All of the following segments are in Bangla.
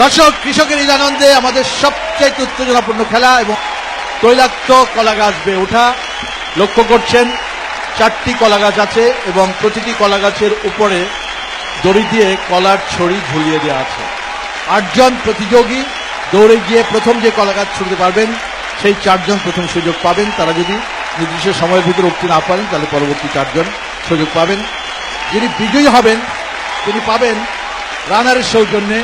দর্শক, কৃষকের ঈদ আনন্দে আমাদের সবচেয়ে উত্তেজনাপূর্ণ খেলা এবং তৈলাক্ত কলা গাছ বেয়ে ওঠা। লক্ষ্য করছেন 4টি কলা গাছ আছে এবং প্রতিটি কলা গাছের উপরে দড়ি দিয়ে কলার ছড়ি ঝুলিয়ে দেওয়া আছে। 8 জন প্রতিযোগী দৌড়ে গিয়ে প্রথম যে কলা গাছ ছুঁড়তে পারবেন সেই 4 জন প্রথম সুযোগ পাবেন। তারা যদি নির্দিষ্ট সময়ের ভিতরে উঠতে না পারেন তাহলে পরবর্তী 4 জন সুযোগ পাবেন। যিনি বিজয়ী হবেন তিনি পাবেন রানারের সৌজন্যে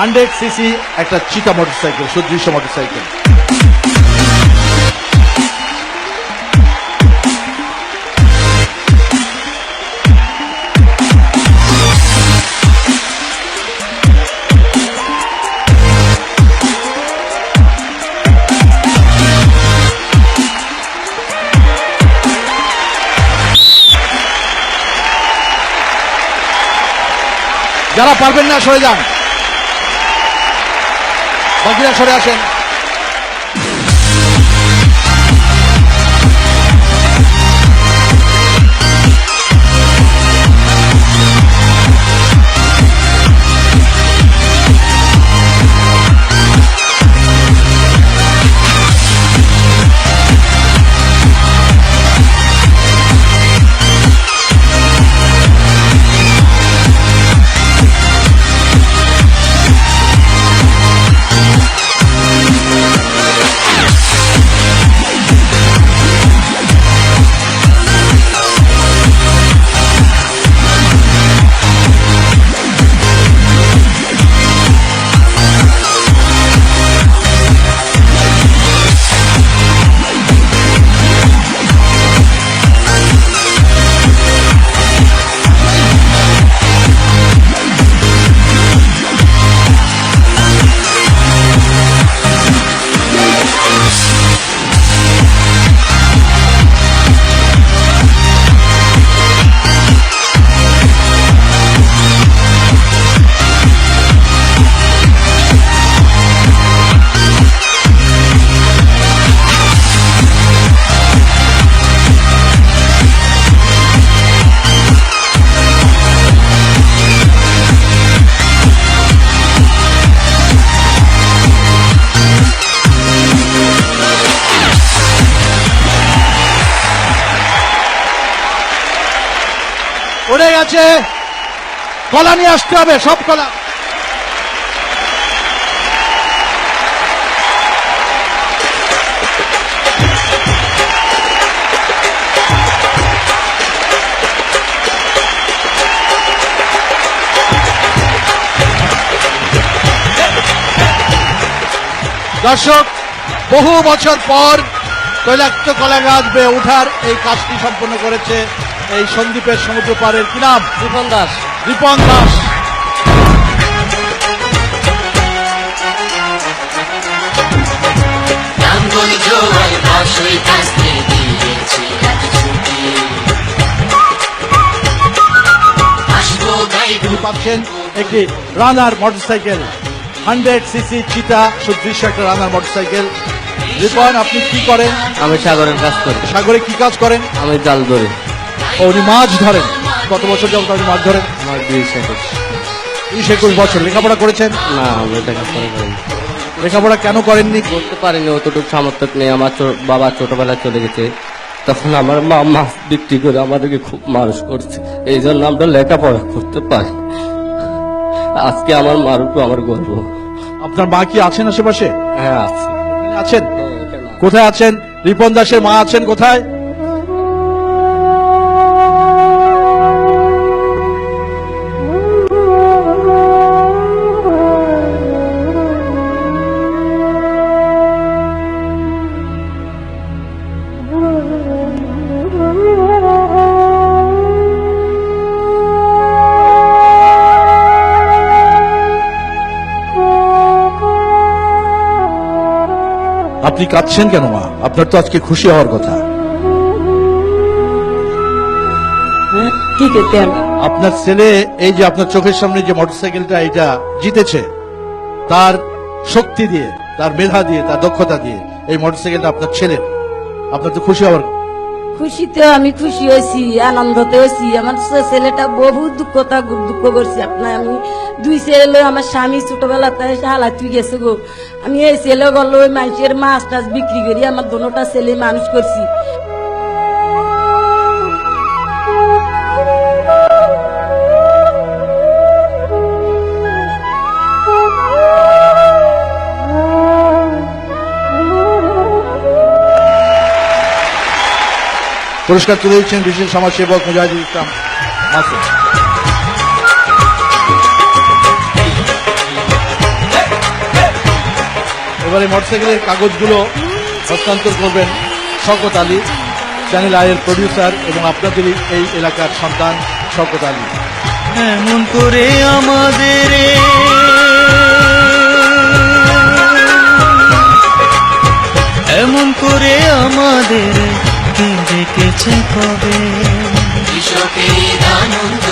100 সিসি একটা চিতা মোটরসাইকেল, সুদৃশ্য মোটরসাইকেল। যারা পারবেন না সরে যান, বাকিরা সরে আসেন। উড়ে গেছে, কলা নিয়ে আসতে হবে, সব কলা। দর্শক, বহু বছর পর তৈলাক্ত কলা গাছ বেয়ে ওঠার এই কাজটি সম্পন্ন করেছে এই সন্দ্বীপের সমুদ্র পাড়ের কি নাম? রিপন দাস। রিপন দাস। পাচ্ছেন একটি রানার মোটরসাইকেল, 100 সিসি চিতা সুদৃশ্য একটা রানার মোটরসাইকেল। রিপন, আপনি কি করেন? আমি সাগরের কাজ করি। সাগরে কি কাজ করেন? আমি জাল ধরি। উনি মাছ ধরেন। কত বছর যাবত আপনি মাছ ধরেন? আমার 20-21 বছর। লেখাপড়া করেছেন? না, আমি লেখাপড়া করিনি। লেখাপড়া কেন করেননি? করতে পারিনি, অতটুকু সামর্থ্য নেই। আমার বাবা ছোটবেলায় চলে গেছে, তখন আমার মা মাছ বিক্রি করে আমাদেরকে খুব মানুষ করছে, এই জন্য আমরা লেখাপড়া করতে পারি। আজকে আমার মার উপর আমার গর্ব। আপনার মা কি আছেন আশেপাশে? হ্যাঁ, আছে। আছেন? কোথায় আছেন? রিপন দাসের মা আছেন কোথায়? আপনি কাঁদছেন কেন মা? আপনার তো আজকে খুশি হওয়ার কথা। আপনার ছেলে এই যে আপনার চোখের সামনে যে মোটরসাইকেলটা এটা জিতেছে, তার শক্তি দিয়ে, তার মেধা দিয়ে, তার দক্ষতা দিয়ে এই মোটরসাইকেলটা আপনার ছেলে। আপনার তো খুশি হওয়ার। খুশিতে আমি খুশি হয়েছি, আনন্দতে হয়েছি। আমার ছেলেটা বহু দুঃখ করছি। আপনার আমি দুই ছেলে, আমার স্বামী ছোটবেলাতে হালা তুই গেছে গো। আমি এই ছেলে গেল ওই মানুষের মাছ টাছ বিক্রি করি আমার দোনোটা ছেলে মানুষ করছি। পুরস্কার তুলে দিচ্ছেন বিশেষ সমাজসেবক মুজাহিদুল ইসলাম মাসুদ। এবারে মোটরসাইকেলের কাগজগুলো হস্তান্তর করবেন শওকত আলী, চ্যানেল আইয়ের প্রডিউসার এবং আপনাদেরই এই এলাকার সন্তান শওকত আলী। এমন করে আমাদের এমন করে আমাদের কে ডেকেছে কবে কৃষকের আনন্দ